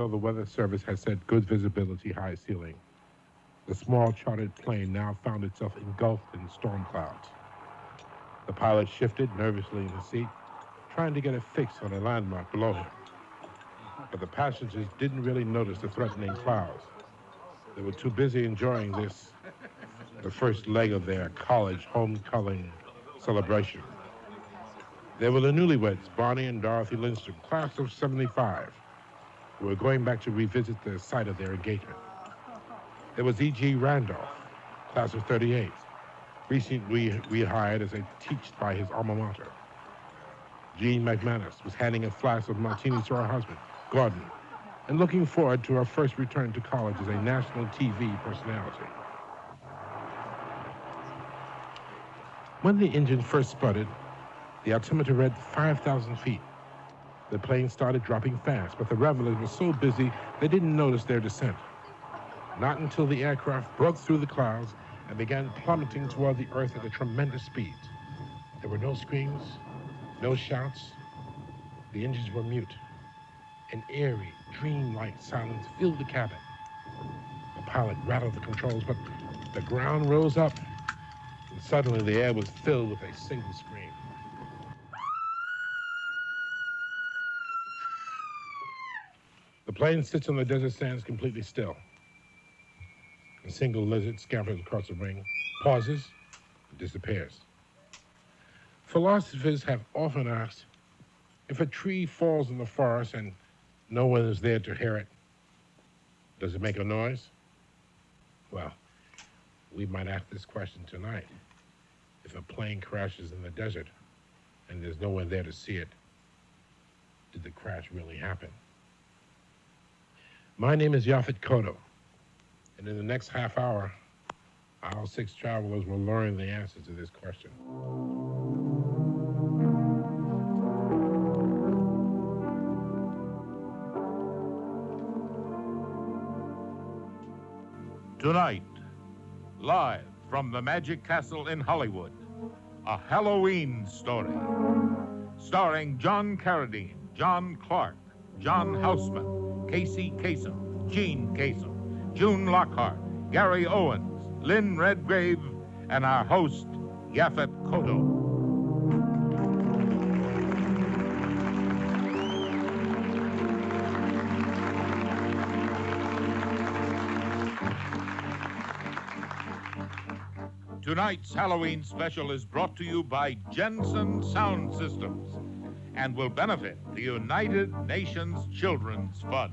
though the weather service had said good visibility, high ceiling, the small chartered plane now found itself engulfed in storm clouds. The pilot shifted nervously in his seat, trying to get a fix on a landmark below him. But the passengers didn't really notice the threatening clouds. They were too busy enjoying this, the first leg of their college homecoming celebration. They were the newlyweds, Barney and Dorothy Lindstrom, class of '75, who were going back to revisit the site of their engagement. There was E.G. Randolph, class of '38, recently rehired as a teacher by his alma mater. Jean McManus was handing a flask of martinis to her husband, Gordon, and looking forward to her first return to college as a national TV personality. When the engine first sputtered, the altimeter read 5,000 feet. The plane started dropping fast, but the revelers were so busy they didn't notice their descent. Not until the aircraft broke through the clouds and began plummeting toward the earth at a tremendous speed. There were no screams, no shouts. The engines were mute. An eerie, dreamlike silence filled the cabin. The pilot rattled the controls, but the ground rose up, and suddenly the air was filled with a single scream. The plane sits on the desert sands completely still. A single lizard scampers across the ring, pauses, and disappears. Philosophers have often asked, if a tree falls in the forest and no one is there to hear it, does it make a noise? Well, we might ask this question tonight. If a plane crashes in the desert and there's no one there to see it, did the crash really happen? My name is Yaphet Kotto, and in the next half hour, our 6 travelers will learn the answer to this question. Tonight, live from the Magic Castle in Hollywood, a Halloween story. Starring John Carradine, John Clark, John Houseman, Casey Kasem, Gene Kasem, June Lockhart, Gary Owens, Lynn Redgrave, and our host, Yaphet Kotto. Tonight's Halloween special is brought to you by Jensen Sound Systems and will benefit the United Nations Children's Fund.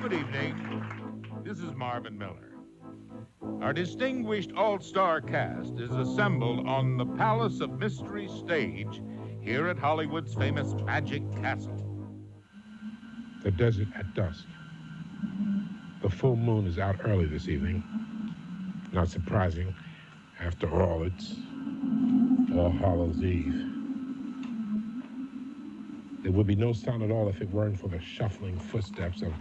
Good evening. This is Marvin Miller. Our distinguished all-star cast is assembled on the Palace of Mystery stage here at Hollywood's famous Magic Castle. The desert at dusk. The full moon is out early this evening. Not surprising. After all, it's All Hallows Eve. There would be no sound at all if it weren't for the shuffling footsteps of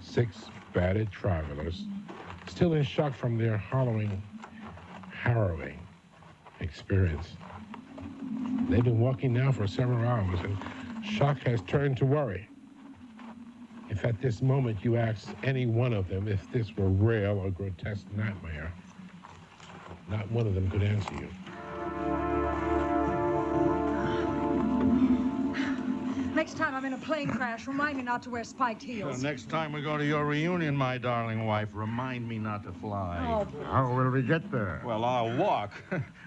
6 battered travelers, still in shock from their harrowing experience. They've been walking now for several hours, and shock has turned to worry. If at this moment you ask any one of them if this were real or grotesque nightmare, not one of them could answer you. Next time I'm in a plane crash, remind me not to wear spiked heels. So next time we go to your reunion, my darling wife, remind me not to fly. Oh. How will we get there? Well, I'll walk.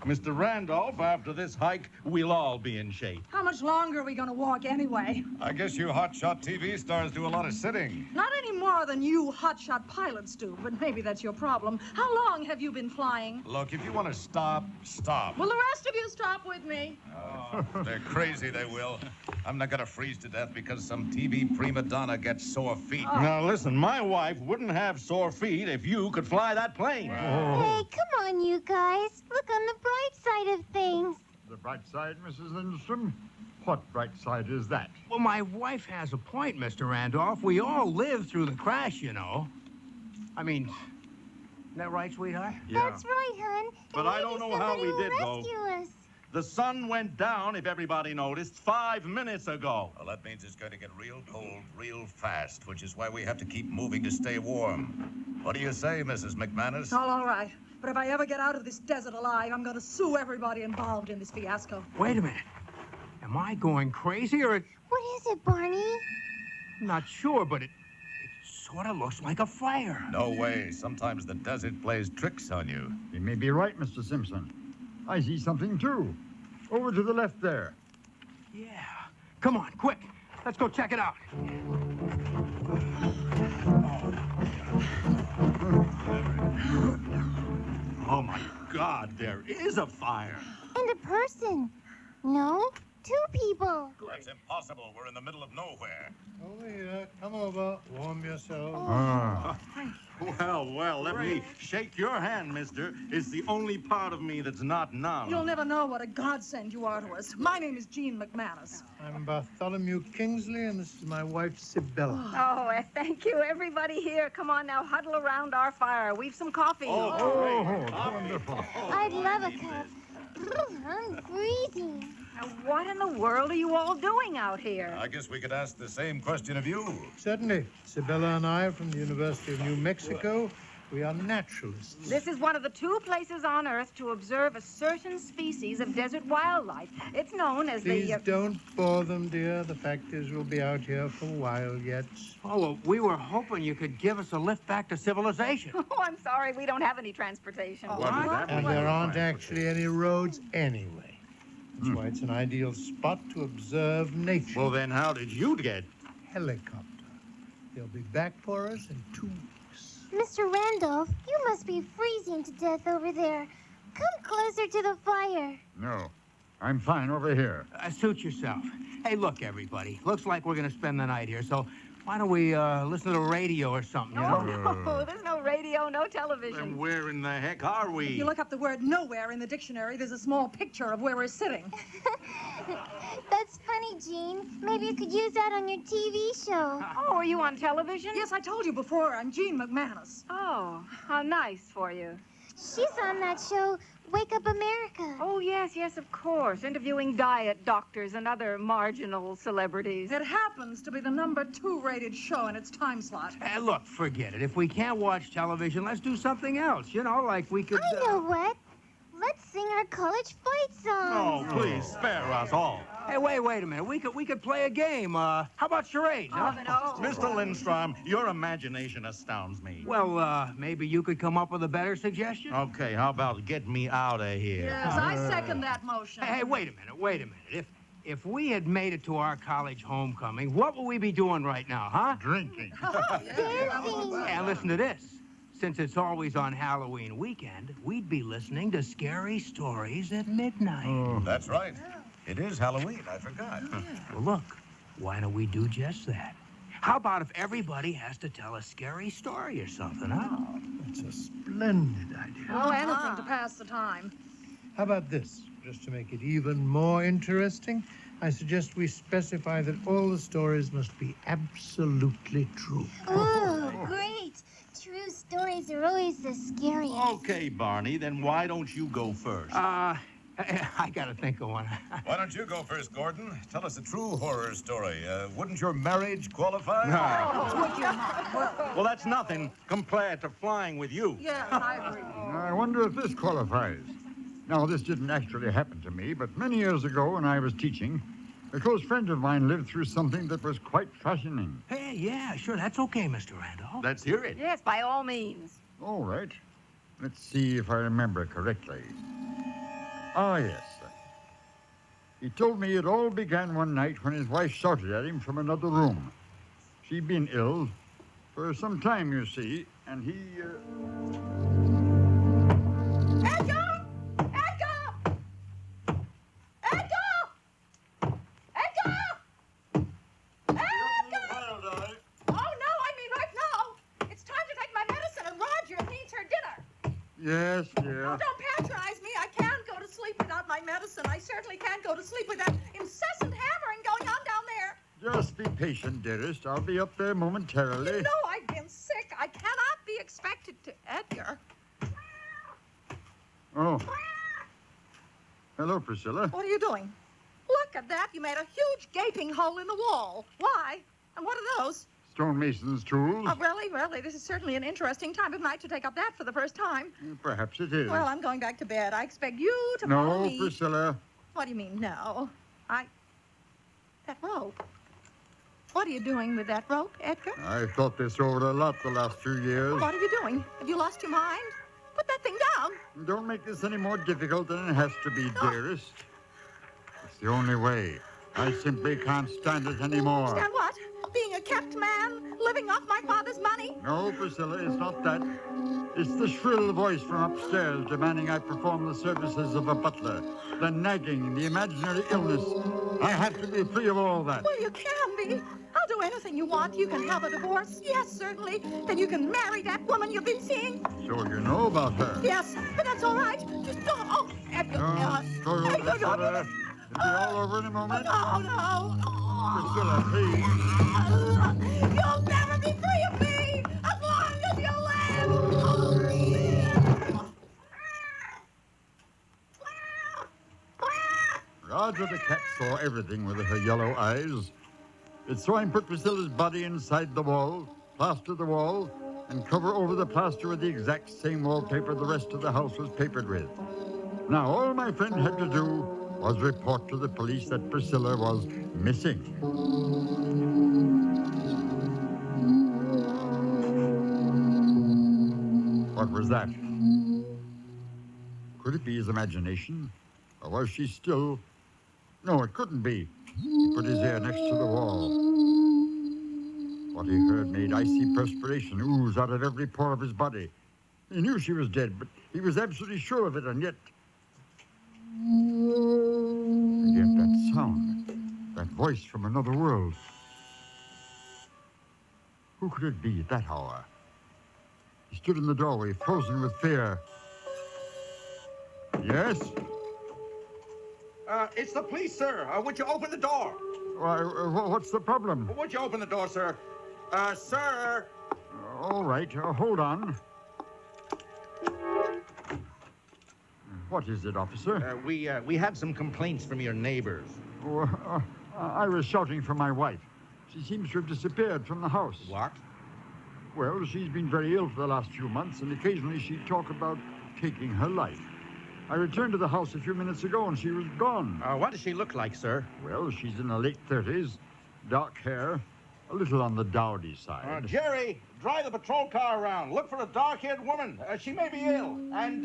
Mr. Randolph, after this hike, we'll all be in shape. How much longer are we going to walk anyway? I guess you hotshot TV stars do a lot of sitting. Not any more than you hotshot pilots do, but maybe that's your problem. How long have you been flying? Look, if you want to stop, stop. Will the rest of you stop with me? Oh, they're crazy, they will. I'm not going to freeze to death because some TV prima donna gets sore feet. Oh. Now, listen, my wife wouldn't have sore feet if you could fly that plane. Hey, come on, you guys. Look on the bright side of things. The bright side, Mrs. Lindstrom? What bright side is that? Well, my wife has a point, Mr. Randolph. We all lived through the crash, you know. I mean, isn't that right, sweetheart? Yeah. That's right, hon. But And I don't maybe know how we somebody did, will though. rescue us. The sun went down, if everybody noticed, 5 minutes ago. Well, that means it's going to get real cold real fast, which is why we have to keep moving to stay warm. What do you say, Mrs. McManus? All right. But if I ever get out of this desert alive, I'm going to sue everybody involved in this fiasco. Wait a minute. Am I going crazy or What is it, Barney? I'm not sure, but it sort of looks like a fire. No way. Sometimes the desert plays tricks on you. You may be right, Mr. Simpson. I see something, too. Over to the left there. Yeah. Come on, quick. Let's go check it out. Oh, my God, there is a fire. And a person. No, 2 people. That's impossible. We're in the middle of nowhere. Over here. Come over. Warm yourself. Ah. Well, let me shake your hand, mister. It's the only part of me that's not numb. You'll never know what a godsend you are to us. My name is Jean McManus. I'm Bartholomew Kingsley, and this is my wife, Sibella. Oh, thank you, everybody here. Come on now, huddle around our fire. We've some coffee. Oh, wonderful. I'd love a cup. I'm freezing. Now, what in the world are you all doing out here? I guess we could ask the same question of you. Certainly. Sibella and I are from the University of New Mexico. We are naturalists. This is one of the 2 places on Earth to observe a certain species of desert wildlife. It's known as Please the... don't bore them, dear. The fact is we'll be out here for a while yet. Oh, well, we were hoping you could give us a lift back to civilization. Oh, I'm sorry, we don't have any transportation. And there aren't actually any roads anyway. That's why it's an ideal spot to observe nature. Well, then how did you get? Helicopter. They'll be back for us in 2 weeks. Mr. Randolph, you must be freezing to death over there. Come closer to the fire. No, I'm fine over here. Suit yourself. Hey, look, everybody. Looks like we're going to spend the night here, so why don't we listen to the radio or something, you know? No, there's no radio, no television. Then where in the heck are If we? you look up the word nowhere in the dictionary, there's a small picture of where we're sitting. That's funny, Jean. Maybe you could use that on your TV show. Oh, are you on television? Yes, I told you before. I'm Jean McManus. Oh, how nice for you. She's on that show, Wake Up America. Oh, yes, of course. Interviewing diet doctors and other marginal celebrities. It happens to be the number 2 rated show in its time slot. Hey, look, forget it. If we can't watch television, let's do something else. You know, like we could... I know what. Let's sing our college fight Oh, song. please spare us all. Hey, wait a minute. We could play a game. How about charades, huh? Mr. Lindstrom, your imagination astounds me. Well, maybe you could come up with a better suggestion? Okay, how about get me out of here? Yes, I second that motion. Hey, wait a minute. If we had made it to our college homecoming, what would we be doing right now, huh? Drinking. Dancing. And listen to this. Since it's always on Halloween weekend, we'd be listening to scary stories at midnight. That's right. It is Halloween. I forgot. Well, look, why don't we do just that? How about if everybody has to tell a scary story or something, huh? That's a splendid idea. Oh, anything to pass the time. How about this? Just to make it even more interesting, I suggest we specify that all the stories must be absolutely true. Ooh, great. True stories are always the scariest. Okay, Barney, then why don't you go first? I gotta think of one. Why don't you go first, Gordon? Tell us a true horror story. Wouldn't your marriage qualify? Well, that's nothing compared to flying with you. Yes, I agree. I wonder if this qualifies. Now, this didn't actually happen to me, but many years ago when I was teaching, a close friend of mine lived through something that was quite fascinating. Hey, yeah, sure, that's okay, Mr. Randolph. Let's hear it. Yes, by all means. All right. Let's see if I remember correctly. Ah, yes. He told me it all began one night when his wife shouted at him from another room. She'd been ill for some time, you see, and he... Edgar! Edgar! Edgar! Edgar! Edgar! Oh, no, I mean right now. It's time to take my medicine, and Roger needs her dinner. Yes, Oh, dear. don't patronize me. I can't go to sleep without my medicine. I certainly can't go to sleep with that incessant hammering going on down there. Just be patient, dearest. I'll be up there momentarily. You know I've been sick. I cannot be expected to... Edgar. Oh. Hello, Priscilla. What are you doing? Look at that. You made a huge gaping hole in the wall. Why? And what are those? Stonemason's tools. Oh, really? Really? This is certainly an interesting time of night to take up that for the first time. Perhaps it is. Well, I'm going back to bed. I expect you to follow me. No, Priscilla. What do you mean, no? That rope. What are you doing with that rope, Edgar? I've thought this over a lot the last few years. What are you doing? Have you lost your mind? Put that thing down. Don't make this any more difficult than it has to be, dearest. It's the only way. I simply can't stand it anymore. Stand what? Being a kept man? Living off my father's money? No, Priscilla, it's not that. It's the shrill voice from upstairs demanding I perform the services of a butler. The nagging, the imaginary illness. I have to be free of all that. Well, you can be. I'll do anything you want. You can have a divorce. Yes, certainly. Then you can marry that woman you've been seeing. So you know about her? Yes, but that's all right. Just don't. Oh, Edgar. Priscilla, it'll be all over in a moment. No. Priscilla, please. You'll never be free of me as long as you live. Roger the cat saw everything with her yellow eyes. It saw him put Priscilla's body inside the wall, plaster the wall, and cover over the plaster with the exact same wallpaper the rest of the house was papered with. Now, all my friend had to do was report to the police that Priscilla was missing. What was that? Could it be his imagination? Or was she still... No, it couldn't be. He put his ear next to the wall. What he heard made icy perspiration ooze out of every pore of his body. He knew she was dead, but he was absolutely sure of it, and yet that sound, that voice from another world. Who could it be at that hour? He stood in the doorway, frozen with fear. Yes? It's the police, sir. Would you open the door? Why, what's the problem? Would you open the door, sir? Sir. All right, hold on. What is it, officer? We had some complaints from your neighbors. Oh, I was shouting for my wife. She seems to have disappeared from the house. What? Well, she's been very ill for the last few months, and occasionally she'd talk about taking her life. I returned to the house a few minutes ago, and she was gone. What does she look like, sir? Well, she's in her late 30s, dark hair, a little on the dowdy side. Jerry, drive the patrol car around. Look for a dark-haired woman. She may be ill. And,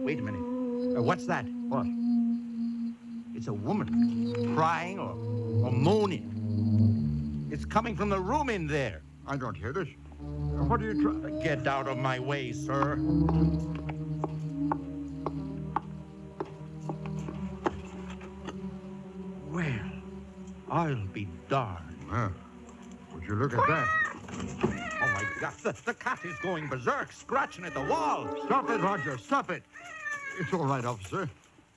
wait a minute. What's that? What? It's a woman crying or moaning. It's coming from the room in there. I don't hear it. What are you trying... Get out of my way, sir. Well, I'll be darned. Well, would you look at that? Oh, my God. The cat is going berserk, scratching at the wall. Stop it, Roger. Stop it. It's all right, officer.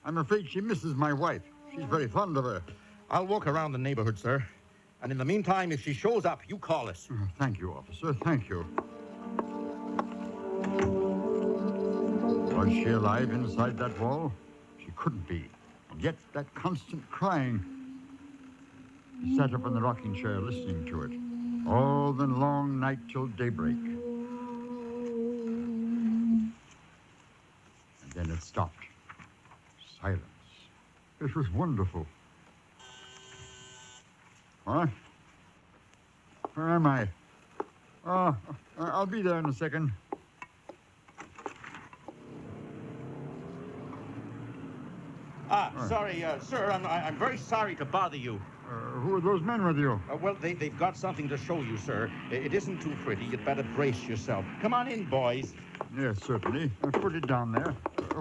I'm afraid she misses my wife. She's very fond of her. I'll walk around the neighborhood, sir. And in the meantime, if she shows up, you call us. Thank you, officer. Thank you. Was she alive inside that wall? She couldn't be. And yet that constant crying. He sat up in the rocking chair listening to it. All the long night till daybreak. And then it stopped. Silence. It was wonderful. What? Where am I? Oh, I'll be there in a second. Sorry, sir. I'm very sorry to bother you. Who are those men with you? Well, they've got something to show you, sir. It isn't too pretty. You'd better brace yourself. Come on in, boys. Yes, certainly. Put it down there.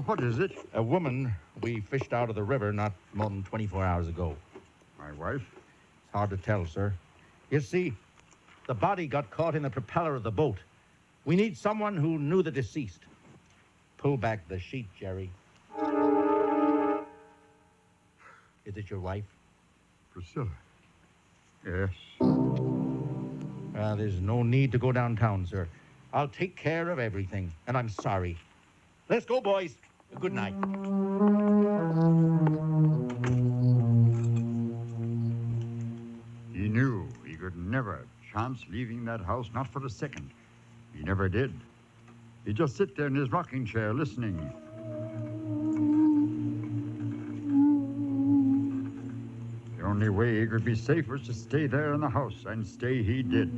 What is it? A woman we fished out of the river not more than 24 hours ago. My wife? It's hard to tell, sir. You see, the body got caught in the propeller of the boat. We need someone who knew the deceased. Pull back the sheet, Jerry. Is it your wife? Priscilla. Yes. There's no need to go downtown, sir. I'll take care of everything, and I'm sorry. Let's go, boys. Good night. He knew he could never chance leaving that house, not for a second. He never did. He'd just sit there in his rocking chair listening. The only way he could be safe was to stay there in the house, and stay he did.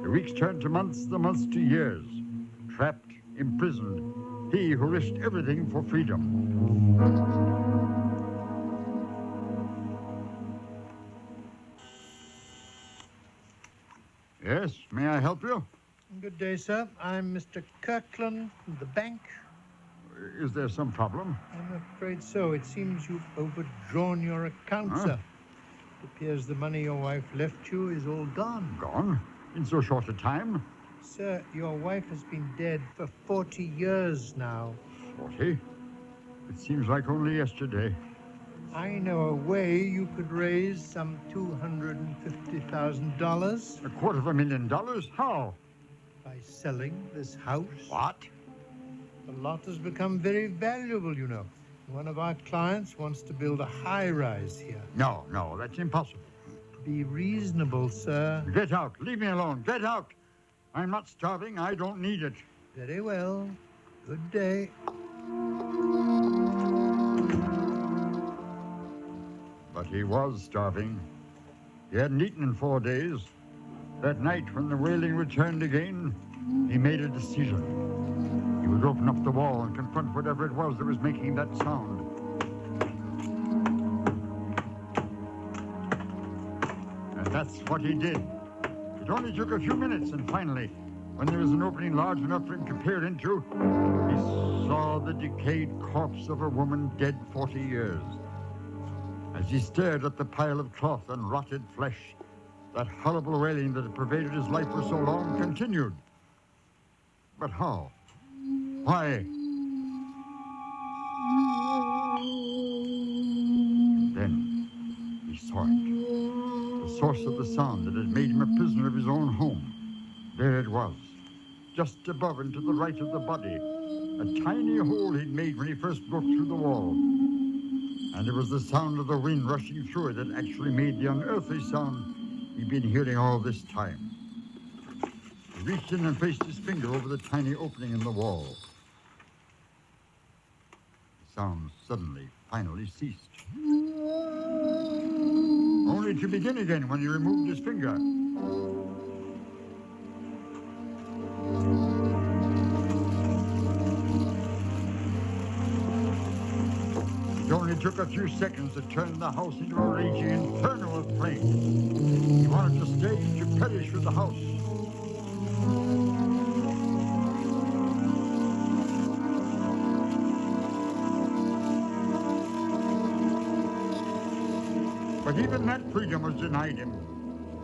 The weeks turned to months, the months to years. Trapped, imprisoned, he who risked everything for freedom. Yes, may I help you? Good day, sir. I'm Mr. Kirkland from the bank. Is there some problem? I'm afraid so. It seems you've overdrawn your account, sir. It appears the money your wife left you is all gone. Gone? In so short a time? Sir, your wife has been dead for 40 years now. 40? It seems like only yesterday. I know a way you could raise some $250,000. $250,000? How? By selling this house. What? The lot has become very valuable, you know. One of our clients wants to build a high-rise here. No, that's impossible. Be reasonable, sir. Get out. Leave me alone. Get out. I'm not starving. I don't need it. Very well. Good day. But he was starving. He hadn't eaten in 4 days. That night, when the wailing returned again, he made a decision. He would open up the wall and confront whatever it was that was making that sound. And that's what he did. It only took a few minutes, and finally, when there was an opening large enough for him to peer into, he saw the decayed corpse of a woman dead 40 years. As he stared at the pile of cloth and rotted flesh, that horrible wailing that had pervaded his life for so long continued. But how? Why? Then he saw it. The source of the sound that had made him a prisoner of his own home. There it was, just above and to the right of the body. A tiny hole he'd made when he first broke through the wall. And it was the sound of the wind rushing through it that actually made the unearthly sound he'd been hearing all this time. He reached in and placed his finger over the tiny opening in the wall. The sound suddenly, finally ceased. Only to begin again when he removed his finger. It only took a few seconds to turn the house into a raging inferno of flame. He wanted to stay, to perish with the house. But even that freedom was denied him.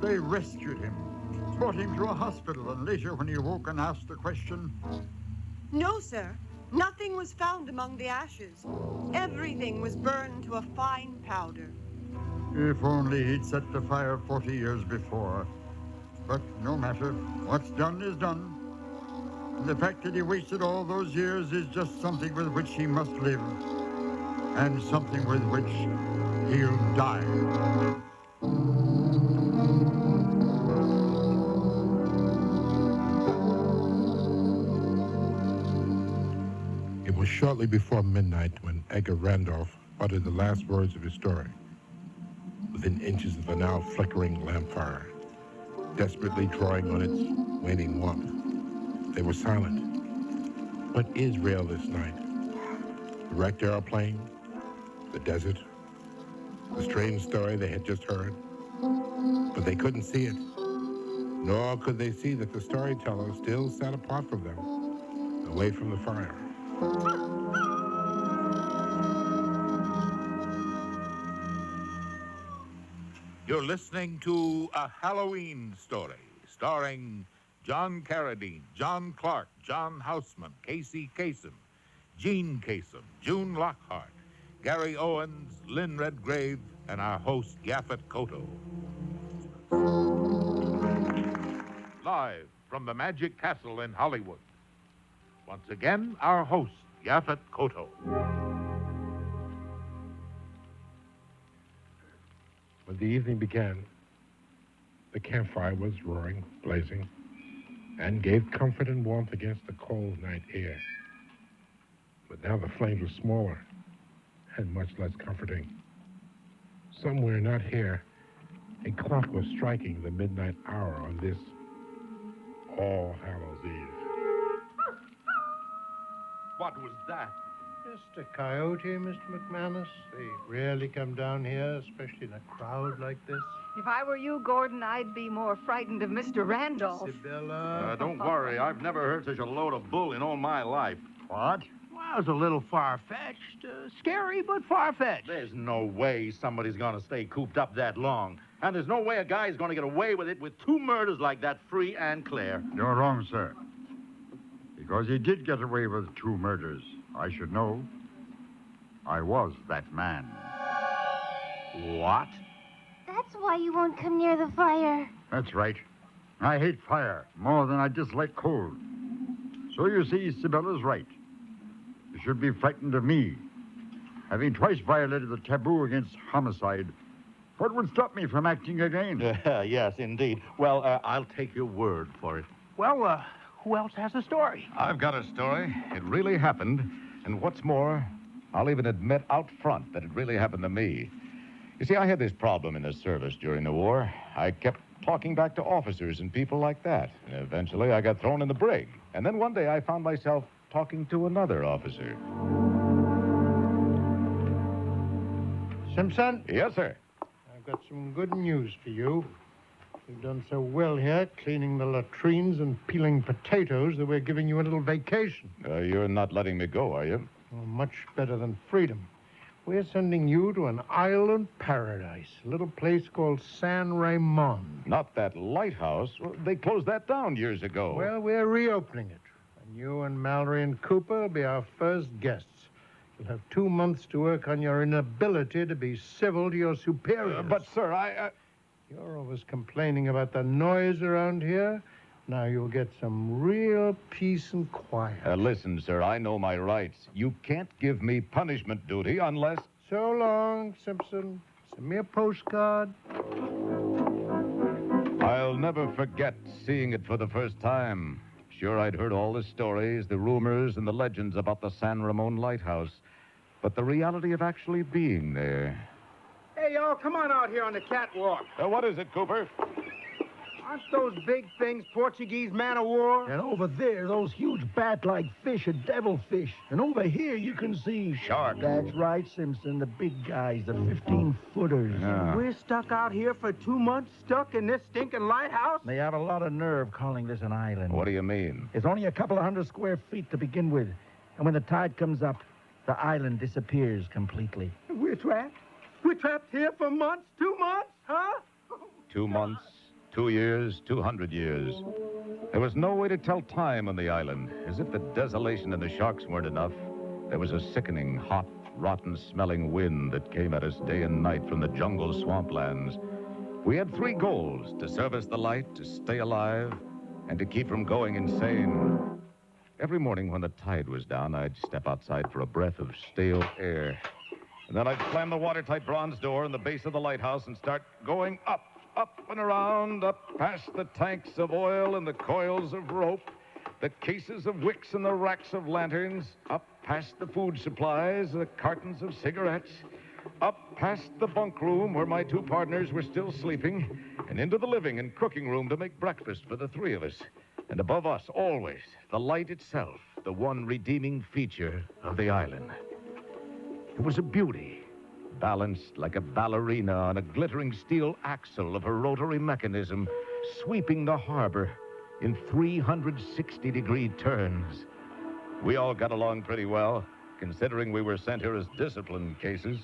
They rescued him, brought him to a hospital, and later when he awoke and asked the question... No, sir. Nothing was found among the ashes. Everything was burned to a fine powder. If only he'd set the fire 40 years before. But no matter. What's done is done. And the fact that he wasted all those years is just something with which he must live. And something with which he'll die. It was shortly before midnight when Edgar Randolph uttered the last words of his story. Within inches of the now flickering lamp fire, desperately drawing on its waning warmth, they were silent. What is real this night? The wrecked airplane? The desert? The strange story they had just heard? But they couldn't see it. Nor could they see that the storyteller still sat apart from them, away from the fire. You're listening to A Halloween Story, starring John Carradine, John Clark, John Houseman, Casey Kasem, Gene Kasem, June Lockhart, Gary Owens, Lynn Redgrave, and our host, Yaphet Kotto. Live from the Magic Castle in Hollywood. Once again, our host, Yaphet Kotto. When the evening began, the campfire was roaring, blazing, and gave comfort and warmth against the cold night air. But now the flames were smaller and much less comforting. Somewhere not here, a clock was striking the midnight hour on this All Hallows Eve. What was that? Just a coyote, Mr. McManus. They rarely come down here, especially in a crowd like this. If I were you, Gordon, I'd be more frightened of Mr. Randolph. Sibylla. Don't worry. I've never heard such a load of bull in all my life. What? Well, it was a little far-fetched. Scary, but far-fetched. There's no way somebody's gonna stay cooped up that long. And there's no way a guy's gonna get away with it with 2 murders like that, free and clear. You're wrong, sir. Because he did get away with 2 murders. I should know. I was that man. What? That's why you won't come near the fire. That's right. I hate fire more than I dislike cold. So you see, Sibylla's right. You should be frightened of me. Having twice violated the taboo against homicide, what would stop me from acting again? Yes, indeed. Well, I'll take your word for it. Well, who else has a story? I've got a story. It really happened. And what's more, I'll even admit out front that it really happened to me. You see, I had this problem in the service during the war. I kept talking back to officers and people like that. And eventually, I got thrown in the brig. And then one day, I found myself talking to another officer. Simpson? Yes, sir. I've got some good news for you. You've done so well here, cleaning the latrines and peeling potatoes, that we're giving you a little vacation. You're not letting me go, are you? Well, much better than freedom. We're sending you to an island paradise, a little place called San Ramon. Not that lighthouse. Well, they closed that down years ago. Well, we're reopening it. And you and Mallory and Cooper will be our first guests. You'll have 2 months to work on your inability to be civil to your superiors. But, sir, You're always complaining about the noise around here. Now you'll get some real peace and quiet. Listen, sir, I know my rights. You can't give me punishment duty unless... So long, Simpson. Send me a postcard. I'll never forget seeing it for the first time. Sure, I'd heard all the stories, the rumors, and the legends about the San Ramon Lighthouse. But the reality of actually being there... Hey, y'all, come on out here on the catwalk. What is it, Cooper? Aren't those big things Portuguese man-o'-war? And over there, those huge bat-like fish are devilfish. And over here, you can see... Sharks. That's right, Simpson. The big guys, the 15-footers. Yeah. We're stuck out here for 2 months, stuck in this stinking lighthouse? They have a lot of nerve calling this an island. What do you mean? It's only a couple of 100 square feet to begin with. And when the tide comes up, the island disappears completely. We're trapped? We're trapped here for months? 2 months? Huh? 2 months, 2 years, 200 years. There was no way to tell time on the island. As if the desolation and the sharks weren't enough, there was a sickening, hot, rotten-smelling wind that came at us day and night from the jungle swamplands. We had 3 goals: to service the light, to stay alive, and to keep from going insane. Every morning when the tide was down, I'd step outside for a breath of stale air. And then I'd slam the watertight bronze door in the base of the lighthouse and start going up and around, up past the tanks of oil and the coils of rope, the cases of wicks and the racks of lanterns, up past the food supplies, the cartons of cigarettes, up past the bunk room where my 2 partners were still sleeping, and into the living and cooking room to make breakfast for the 3 of us. And above us, always, the light itself, the one redeeming feature of the island. It was a beauty, balanced like a ballerina on a glittering steel axle of her rotary mechanism, sweeping the harbor in 360-degree turns. We all got along pretty well, considering we were sent here as discipline cases.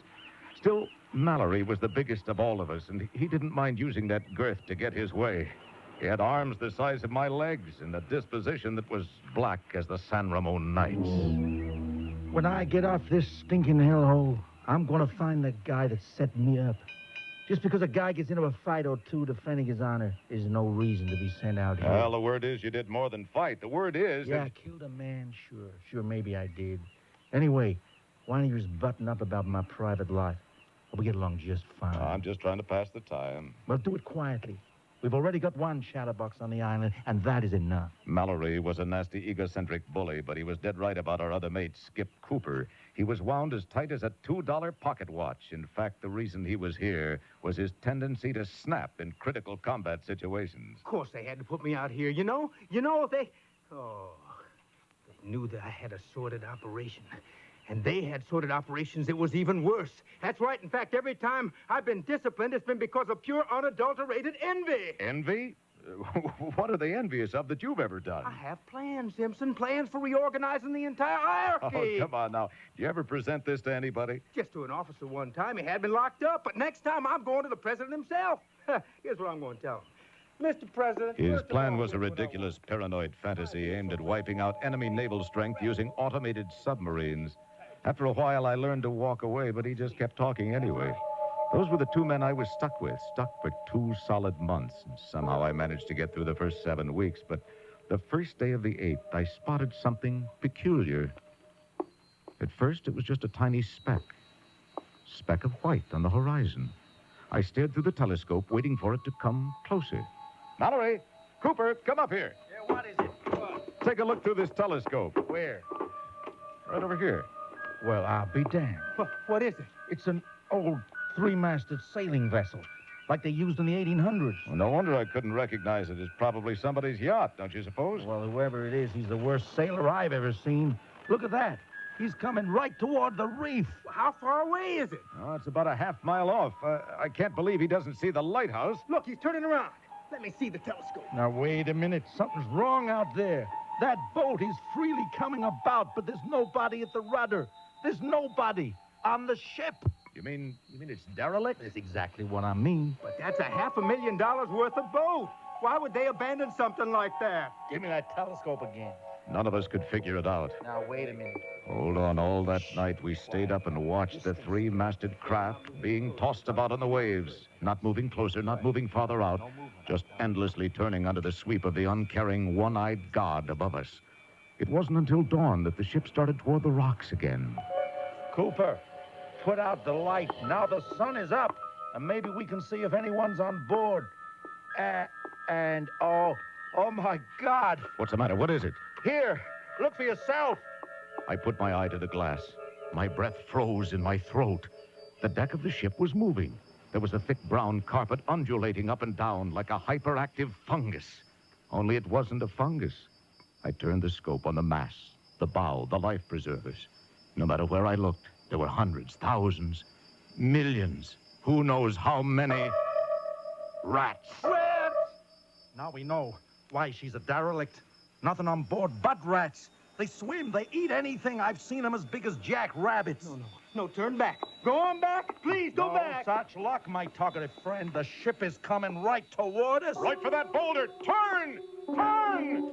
Still, Mallory was the biggest of all of us, and he didn't mind using that girth to get his way. He had arms the size of my legs and a disposition that was black as the San Ramon nights. When I get off this stinking hellhole, I'm going to find the guy that set me up. Just because a guy gets into a fight or 2 defending his honor is no reason to be sent out here. Well, the word is you did more than fight. The word is... Yeah, I killed a man, sure. Sure, maybe I did. Anyway, why don't you just button up about my private life? We get along just fine. I'm just trying to pass the time. Well, do it quietly. We've already got one chatterbox on the island, and that is enough. Mallory was a nasty, egocentric bully, but he was dead right about our other mate, Skip Cooper. He was wound as tight as a $2 pocket watch. In fact, the reason he was here was his tendency to snap in critical combat situations. Of course, they had to put me out here. They knew that I had a sordid operation. And they had sordid operations that was even worse. That's right. In fact, every time I've been disciplined, it's been because of pure, unadulterated envy. Envy? What are they envious of that you've ever done? I have plans, Simpson. Plans for reorganizing the entire hierarchy. Oh, come on now. Do you ever present this to anybody? Just to an officer one time. He had me locked up. But next time, I'm going to the president himself. Here's what I'm going to tell him. Mr. President... His plan was a ridiculous paranoid fantasy aimed at wiping out enemy naval strength using automated submarines. After a while, I learned to walk away, but he just kept talking anyway. Those were the two men I was stuck with, stuck for 2 solid months. And somehow I managed to get through the first 7 weeks, but the first day of the 8th, I spotted something peculiar. At first, it was just a tiny speck of white on the horizon. I stared through the telescope, waiting for it to come closer. Mallory! Cooper, come up here. Yeah, what is it? Take a look through this telescope. Where? Right over here. Well, I'll be damned. What is it? It's an old 3-masted sailing vessel, like they used in the 1800s. Well, no wonder I couldn't recognize it. It's probably somebody's yacht, don't you suppose? Well, whoever it is, he's the worst sailor I've ever seen. Look at that. He's coming right toward the reef. How far away is it? Oh, it's about a half-mile off. I can't believe he doesn't see the lighthouse. Look, he's turning around. Let me see the telescope. Now, wait a minute. Something's wrong out there. That boat is freely coming about, but there's nobody at the rudder. There's nobody on the ship. You mean it's derelict? That's exactly what I mean. But that's $500,000 worth of boat. Why would they abandon something like that? Give me that telescope again. None of us could figure it out. Now, wait a minute. Hold on. All that night, we stayed up and watched the 3-masted craft being tossed about on the waves, not moving closer, not moving farther out, just endlessly turning under the sweep of the uncaring, one-eyed god above us. It wasn't until dawn that the ship started toward the rocks again. Cooper, put out the light. Now the sun is up, and maybe we can see if anyone's on board. Oh my God. What's the matter? What is it? Here, look for yourself. I put my eye to the glass. My breath froze in my throat. The deck of the ship was moving. There was a thick brown carpet undulating up and down like a hyperactive fungus. Only it wasn't a fungus. I turned the scope on the mast, the bow, the life preservers. No matter where I looked, there were hundreds, thousands, millions. Who knows how many rats. Rats! Now we know why she's a derelict. Nothing on board but rats. They swim, they eat anything. I've seen them as big as jackrabbits. No, turn back. Go on back. Please, go back. Such luck, my talkative friend. The ship is coming right toward us. Right for that boulder. Turn! Turn!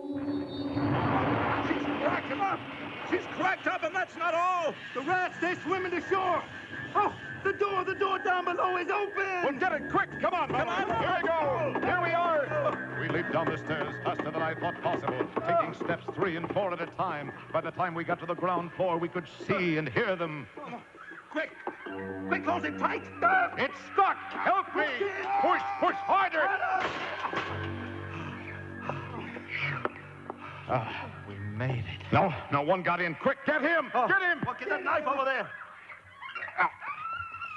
She's cracked up. She's cracked up, and that's not all. The rats, they're swimming to shore. Oh, the door down below is open. Well, get it quick. Come on, Come on. Here we go. Here we are. We leaped down the stairs faster than I thought possible, taking steps 3 and 4 at a time. By the time we got to the ground floor, we could see and hear them. Quick, close it tight. It's stuck. Help me. Push harder. We made it. No, one got in. Quick, get him. Get him. Get that knife over there.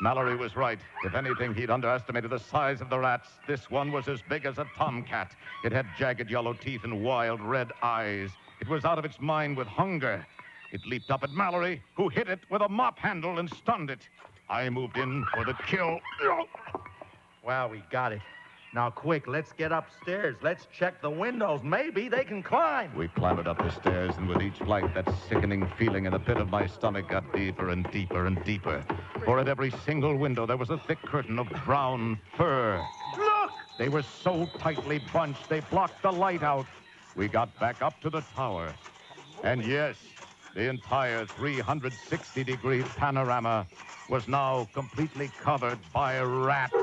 Mallory was right. If anything, he'd underestimated the size of the rats. This one was as big as a tomcat. It had jagged yellow teeth and wild red eyes. It was out of its mind with hunger. It leaped up at Mallory, who hit it with a mop handle and stunned it. I moved in for the kill. Well, we got it. Now, quick, let's get upstairs. Let's check the windows. Maybe they can climb. We clambered up the stairs, and with each flight, that sickening feeling in the pit of my stomach got deeper and deeper and deeper. For at every single window, there was a thick curtain of brown fur. Look! They were so tightly bunched, they blocked the light out. We got back up to the tower. And yes, the entire 360-degree panorama was now completely covered by rats.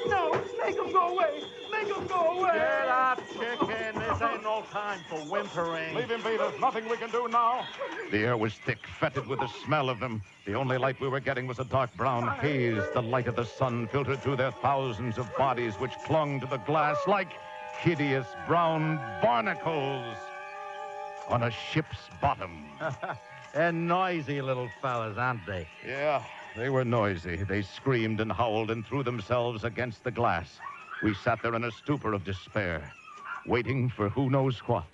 No, make them go away. Make them go away. Get up, chicken. This This ain't no time for whimpering. Leave him be. There's nothing we can do now. The air was thick, fetid with the smell of them. The only light we were getting was a dark brown haze. The light of the sun filtered through their thousands of bodies which clung to the glass like hideous brown barnacles on a ship's bottom. They're noisy little fellas, aren't they? Yeah, they were noisy. They screamed and howled and threw themselves against the glass. We sat there in a stupor of despair, waiting for who knows what.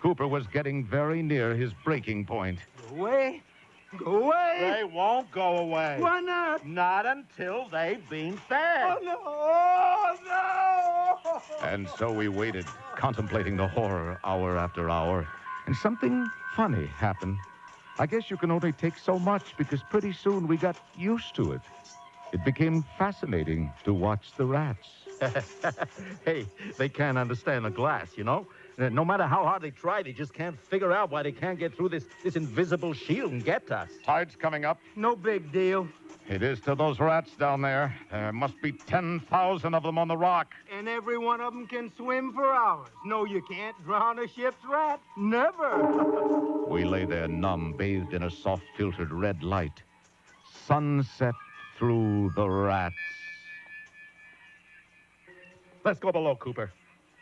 Cooper was getting very near his breaking point. Go away. Go away. They won't go away. Why not? Not until they've been fed. Oh, no. Oh, no. And so we waited, contemplating the horror hour after hour. And something funny happened. I guess you can only take so much because pretty soon we got used to it. It became fascinating to watch the rats. Hey, they can't understand the glass, you know? No matter how hard they try, they just can't figure out why they can't get through this invisible shield and get to us. Tide's coming up. No big deal. It is to those rats down there. There must be 10,000 of them on the rock. And every one of them can swim for hours. No, you can't drown a ship's rat. Never. We lay there numb, bathed in a soft-filtered red light. Sunset through the rats. Let's go below, Cooper.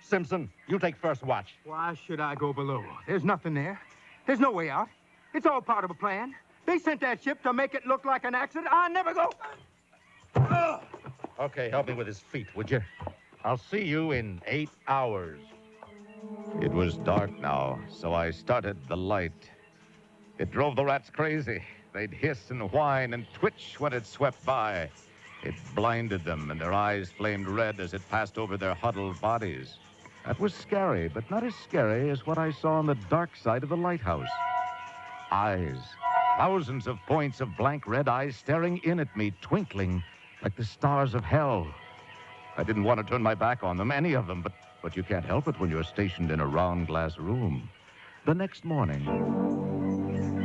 Simpson, you take first watch. Why should I go below? There's nothing there. There's no way out. It's all part of a plan. They sent that ship to make it look like an accident. I'll never go. Okay, help me with his feet, would you? I'll see you in 8 hours. It was dark now, so I started the light. It drove the rats crazy. They'd hiss and whine and twitch when it swept by. It blinded them, and their eyes flamed red as it passed over their huddled bodies. That was scary, but not as scary as what I saw on the dark side of the lighthouse. Eyes. Thousands of points of blank red eyes staring in at me, twinkling like the stars of hell. I didn't want to turn my back on them, any of them, but you can't help it when you're stationed in a round glass room. The next morning,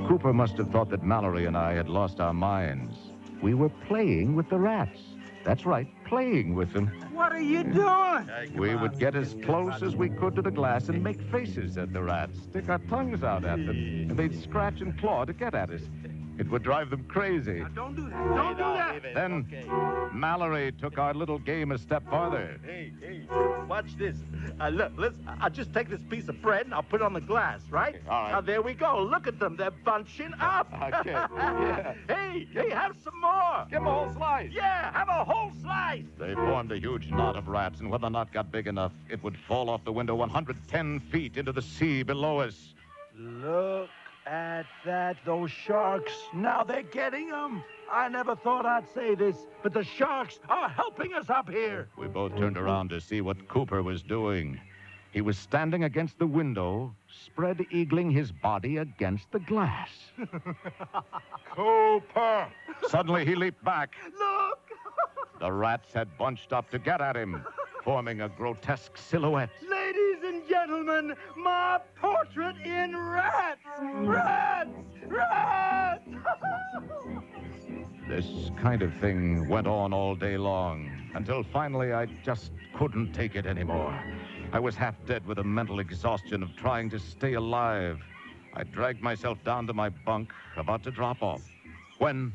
Cooper must have thought that Mallory and I had lost our minds. We were playing with the rats. That's right, playing with them. What are you doing? We would get as close as we could to the glass and make faces at the rats, stick our tongues out at them, and they'd scratch and claw to get at us. It would drive them crazy. Now, don't do that. Don't do that. Then Mallory took our little game a step farther. Hey, watch this. Look, I'll just take this piece of bread and I'll put it on the glass, right? All right. Now, there we go. Look at them. They're bunching up. Okay, yeah. Hey, have some more. Give them a whole slice. Yeah, have a whole slice. They formed a huge knot of rats, and when the knot got big enough, it would fall off the window 110 feet into the sea below us. Look at that, those sharks. Now they're getting them. I never thought I'd say this, but the sharks are helping us up here. We both turned around to see what Cooper was doing. He was standing against the window, spread-eagling his body against the glass. Cooper! Suddenly, he leaped back. Look! The rats had bunched up to get at him, forming a grotesque silhouette. Ladies and gentlemen, my portrait in rats! Rats! Rats! This kind of thing went on all day long, until finally I just couldn't take it anymore. I was half dead with the mental exhaustion of trying to stay alive. I dragged myself down to my bunk, about to drop off, when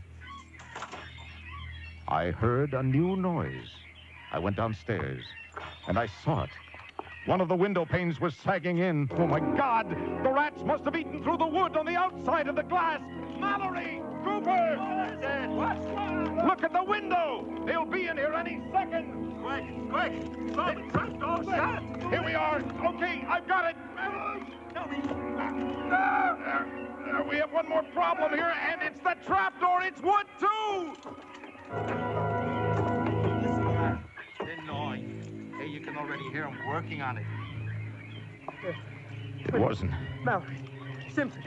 I heard a new noise. I went downstairs, and I saw it. One of the window panes was sagging in. Oh, my God! The rats must have eaten through the wood on the outside of the glass! Mallory! Cooper! What is it? What's wrong? Look at the window! They'll be in here any second! Quick! Stop the trap door shut! Here we are! Okay, I've got it! We have one more problem here, and it's the trapdoor! It's wood, too! They're noise. Hey, you can already hear them working on it. It wasn't. Mallory, Simpson,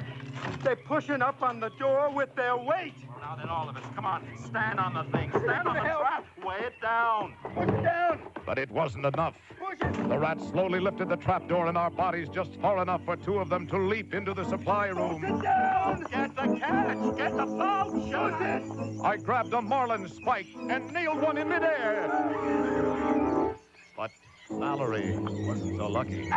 they're pushing up on the door with their weight. Now then, all of us, come on, stand on the thing. Stand on the trap. Weigh it down. Push it down. But it wasn't enough. Push it. The rats slowly lifted the trapdoor in our bodies just far enough for two of them to leap into the supply room. Push it down. Get the catch. Get the boat. Shoot it. I grabbed a marlin spike and nailed one in midair. But Mallory wasn't so lucky.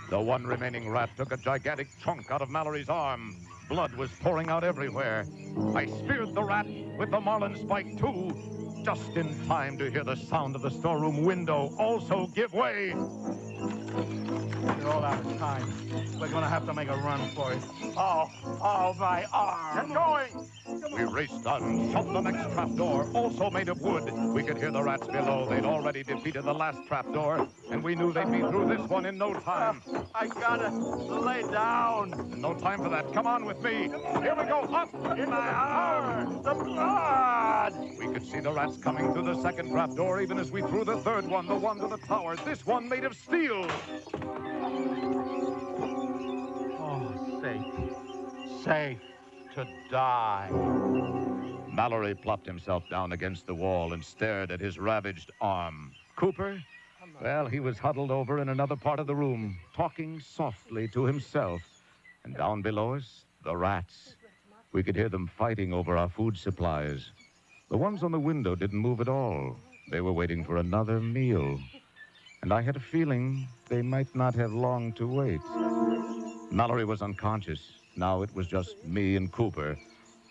The one remaining rat took a gigantic chunk out of Mallory's arm. Blood was pouring out everywhere. I speared the rat with the marlin spike, too, just in time to hear the sound of the storeroom window also give way. We're all out of time. We're gonna have to make a run for it. Oh, my arm. Get going! We raced on, shoved the next trapdoor, also made of wood. We could hear the rats below. They'd already defeated the last trapdoor, and we knew they'd be through this one in no time. I gotta lay down. No time for that. Come on with me. Here we go. Up in My arm. The blood. We could see the rats coming through the second trapdoor even as we threw the third one, the one to the tower. This one made of steel. Oh, safe. Safe to die. Mallory plopped himself down against the wall and stared at his ravaged arm. Cooper? Well, he was huddled over in another part of the room, talking softly to himself. And down below us, the rats. We could hear them fighting over our food supplies. The ones on the window didn't move at all. They were waiting for another meal. And I had a feeling they might not have long to wait. Mallory was unconscious. Now it was just me and Cooper.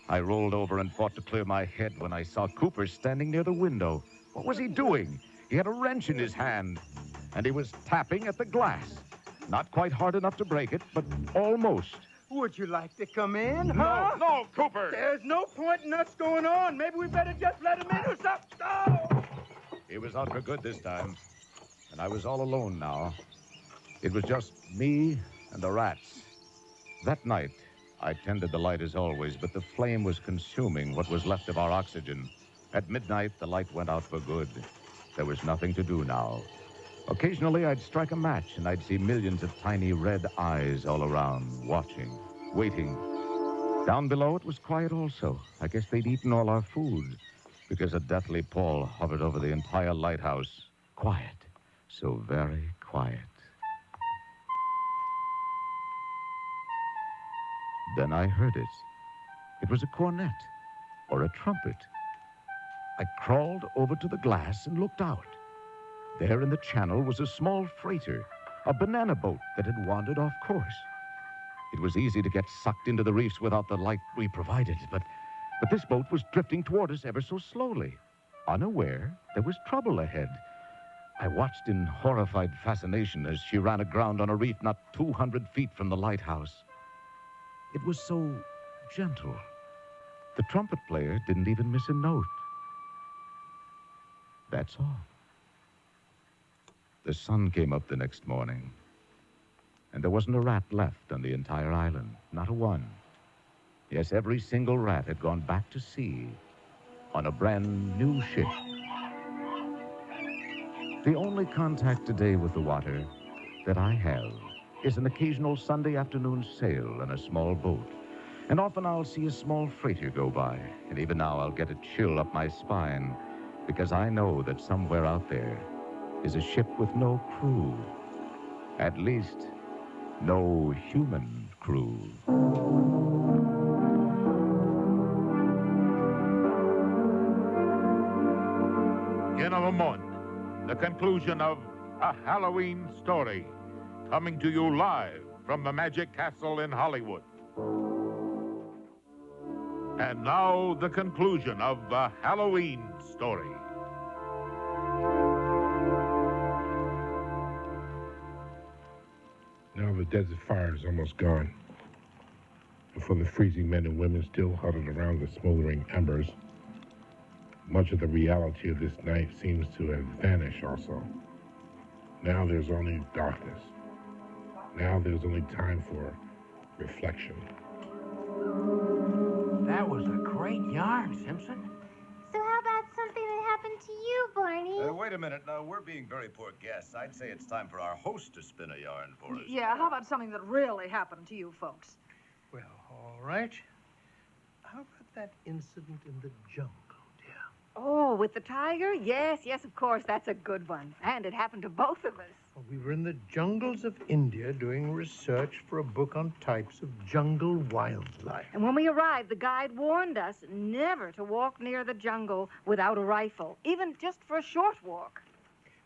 I rolled over and fought to clear my head when I saw Cooper standing near the window. What was he doing? He had a wrench in his hand, and he was tapping at the glass. Not quite hard enough to break it, but almost. Would you like to come in, No, huh? no, Cooper! There's no point in us going on. Maybe we better just let him in or something. Oh! He was out for good this time, and I was all alone now. It was just me and the rats. That night, I tended the light as always, but the flame was consuming what was left of our oxygen. At midnight, the light went out for good. There was nothing to do now. Occasionally, I'd strike a match, and I'd see millions of tiny red eyes all around, watching, waiting. Down below, it was quiet also. I guess they'd eaten all our food, because a deathly pall hovered over the entire lighthouse. Quiet, so very quiet. Then I heard it. It was a cornet, or a trumpet. I crawled over to the glass and looked out. There in the channel was a small freighter, a banana boat that had wandered off course. It was easy to get sucked into the reefs without the light we provided, but this boat was drifting toward us ever so slowly. Unaware, there was trouble ahead. I watched in horrified fascination as she ran aground on a reef not 200 feet from the lighthouse. It was so gentle. The trumpet player didn't even miss a note. That's all. The sun came up the next morning, and there wasn't a rat left on the entire island, not a one. Yes, every single rat had gone back to sea on a brand new ship. The only contact today with the water that I have is an occasional Sunday afternoon sail in a small boat. And often I'll see a small freighter go by, and even now I'll get a chill up my spine, because I know that somewhere out there is a ship with no crew. At least, no human crew. In a moment, the conclusion of A Halloween Story, coming to you live from the Magic Castle in Hollywood. And now, the conclusion of A Halloween Story. Now the desert fire is almost gone. And for the freezing men and women still huddled around the smoldering embers, much of the reality of this night seems to have vanished also. Now there's only darkness. Now there's only time for reflection. That was a great yarn, Simpson. So how about something that happened to you, Barney? Wait a minute. Now, we're being very poor guests. I'd say it's time for our host to spin a yarn for us. Yeah, how about something that really happened to you folks? Well, all right. How about that incident in the jungle, dear? Oh, with the tiger? Yes, of course. That's a good one. And it happened to both of us. Well, we were in the jungles of India doing research for a book on types of jungle wildlife. And when we arrived, the guide warned us never to walk near the jungle without a rifle, even just for a short walk.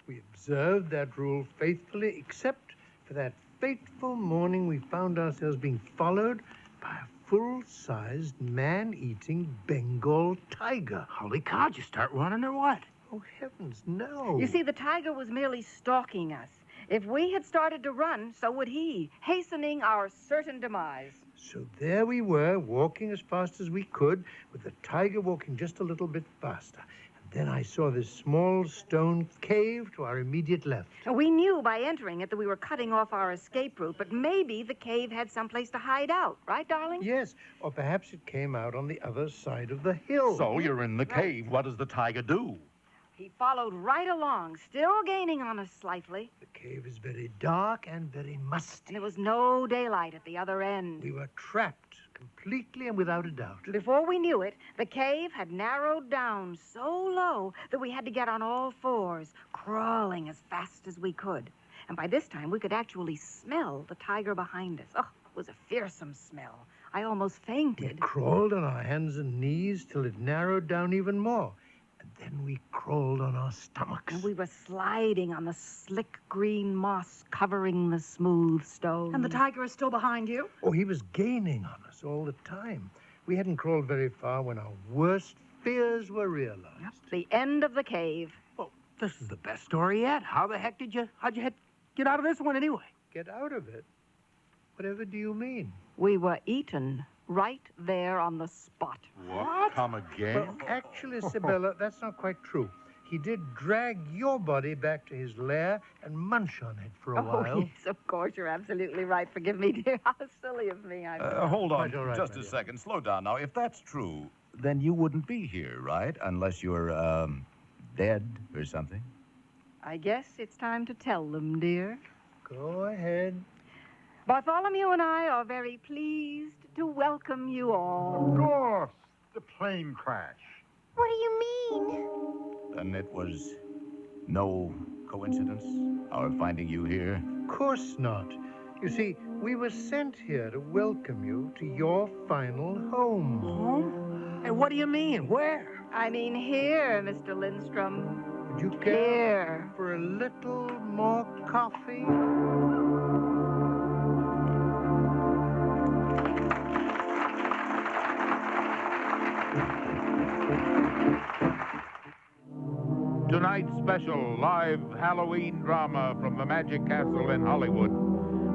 We observed that rule faithfully, except for that fateful morning, we found ourselves being followed by a full-sized, man-eating Bengal tiger. Holy cow, did you start running or what? Oh, heavens, no. You see, the tiger was merely stalking us. If we had started to run, so would he, hastening our certain demise. So there we were, walking as fast as we could, with the tiger walking just a little bit faster. Then I saw this small stone cave to our immediate left. We knew by entering it that we were cutting off our escape route, but maybe the cave had someplace to hide out, right, darling? Yes, or perhaps it came out on the other side of the hill. So you're in the cave. What does the tiger do? He followed right along, still gaining on us slightly. The cave is very dark and very musty. And there was no daylight at the other end. We were trapped, completely and without a doubt. Before we knew it, the cave had narrowed down so low that we had to get on all fours, crawling as fast as we could. And by this time, we could actually smell the tiger behind us. Oh, it was a fearsome smell. I almost fainted. We crawled on our hands and knees till it narrowed down even more. And then we crawled on our stomachs. And we were sliding on the slick green moss covering the smooth stone. And the tiger is still behind you? Oh, he was gaining on us all the time. We hadn't crawled very far when our worst fears were realized. Yep, the end of the cave. Well, this is the hest story yet. How'd you get out of this one anyway? Get out of it? Whatever do you mean? We were eaten right there on the spot. What? Come again? Well, actually, Sibella, that's not quite true. He did drag your body back to his lair and munch on it for a while. Oh, yes, of course. You're absolutely right. Forgive me, dear. How silly of me. Hold on Quite all right, just my a dear. second. Slow down. Now, if that's true, then you wouldn't be here, right? Unless you're, dead or something. I guess it's time to tell them, dear. Go ahead. Bartholomew and I are very pleased to welcome you all. Of course, the plane crash. What do you mean? Then it was no coincidence, our finding you here? Of course not. You see, we were sent here to welcome you to your final home. Home? Hey, what do you mean? Where? I mean here, Mr. Lindstrom. Would you care Here. for a little more coffee? Tonight's special live Halloween drama from the Magic Castle in Hollywood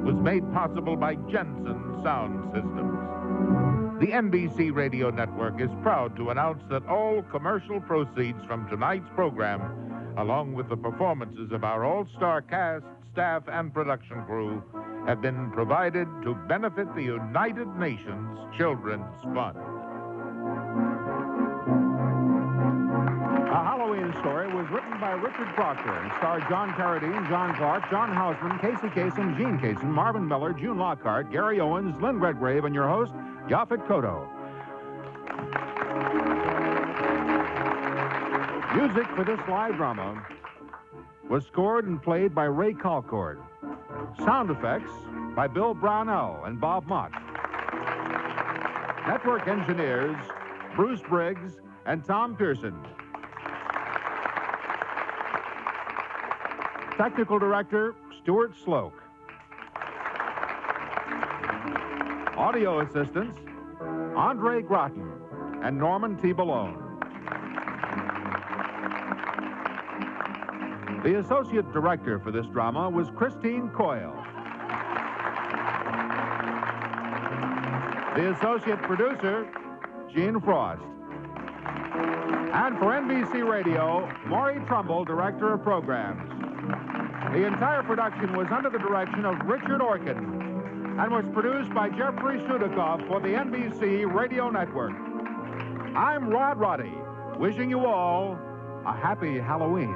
was made possible by Jensen Sound Systems. The NBC Radio Network is proud to announce that all commercial proceeds from tonight's program, along with the performances of our all-star cast, staff, and production crew, have been provided to benefit the United Nations Children's Fund. A Halloween Story was written by Richard Proctor and starred John Carradine, John Clark, John Houseman, Casey Kasem, Gene Kasem, Marvin Miller, June Lockhart, Gary Owens, Lynn Redgrave, and your host, Yaphet Kotto. Music for this live drama was scored and played by Ray Calcord. Sound effects by Bill Brownell and Bob Mott. Network engineers, Bruce Briggs and Tom Pearson. Technical director, Stuart Sloke. Audio assistants, Andre Groton and Norman T. Balone. The associate director for this drama was Christine Coyle. The associate producer, Gene Frost. And for NBC Radio, Maury Trumbull, director of programs. The entire production was under the direction of Richard Orkin and was produced by Jeffrey Sudikoff for the NBC Radio Network. I'm Rod Roddy, wishing you all a happy Halloween.